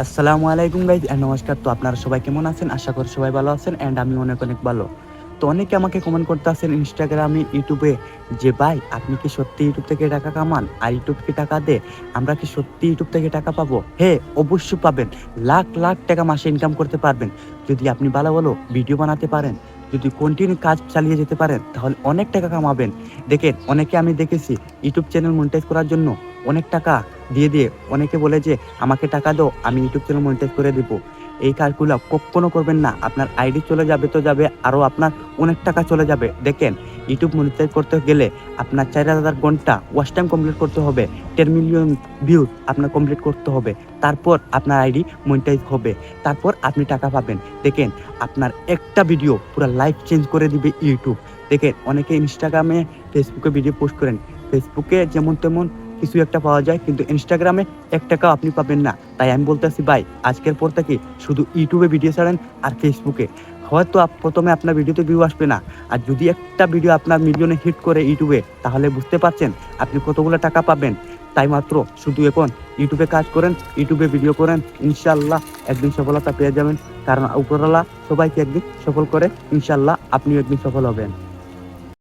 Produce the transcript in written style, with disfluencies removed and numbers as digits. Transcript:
আসসালামু আলাইকুম guys and নমস্কার। তো আপনারা সবাই কেমন আছেন? আশা করি সবাই ভালো আছেন এন্ড আমি অনেক অনেক ভালো। তো অনেকে আমাকে কমেন্ট করতে আছেন ইনস্টাগ্রামে, ইউটিউবে যে ভাই আপনি কি সত্যি ইউটিউব থেকে টাকা কামান আর ইউটিউব কি টাকা দেয়? আমরা কি সত্যি ইউটিউব থেকে টাকা পাবো? হ্যাঁ, অবশ্যই পাবেন। লাখ লাখ টাকা মাসে ইনকাম করতে পারবেন যদি আপনি ভালো ভালো ভিডিও বানাতে পারেন। যদি কন্টিনিউ কাজ চালিয়ে যেতে পারেন তাহলে অনেক টাকা কামাবেন। দেখেন, অনেকে আমি দেখেছি ইউটিউব চ্যানেল মনিটাইজ করার জন্য অনেক টাকা দিয়ে অনেকে বলে যে আমাকে টাকা দাও, আমি ইউটিউব চ্যানেল মনিটাইজ করে দিব। এই কাজগুলো কখনো করবেন না। আপনার আইডি চলে যাবে তো যাবে, আরও আপনার অনেক টাকা চলে যাবে। দেখেন, ইউটিউব মনিটাইজ করতে গেলে আপনার 4000 ঘন্টা ওয়াচ টাইম কমপ্লিট করতে হবে, 10 মিলিয়ন ভিউজ আপনার কমপ্লিট করতে হবে। তারপর আপনার আইডি মনিটাইজ হবে, তারপর আপনি টাকা পাবেন। দেখেন, আপনার একটা ভিডিও পুরো লাইফ চেঞ্জ করে দিবে ইউটিউব। দেখেন, অনেকে ইনস্টাগ্রামে, ফেসবুকে ভিডিও পোস্ট করেন। ফেসবুকে যেমন তেমন কিছু একটা পাওয়া যায়, কিন্তু ইনস্টাগ্রামে 1 টাকাও আপনি পাবেন না। তাই আমি বলতেছি ভাই, আজকের পর থেকে শুধু ইউটিউবে ভিডিও ছাড়েন আর ফেসবুকে। হয়তো প্রথমে আপনার ভিডিওতে ভিউ আসবে না, আর যদি একটা ভিডিও আপনার মিলিয়নে হিট করে ইউটিউবে, তাহলে বুঝতে পারছেন আপনি কতগুলো টাকা পাবেন। তাই মাত্র শুধু এখন ইউটিউবে কাজ করেন, ইউটিউবে ভিডিও করেন, ইনশাল্লাহ একদিন সফলতা পেয়ে যাবেন। কারণ উপরওয়ালা সবাইকে একদিন সফল করে, ইনশাল্লাহ আপনিও একদিন সফল হবেন।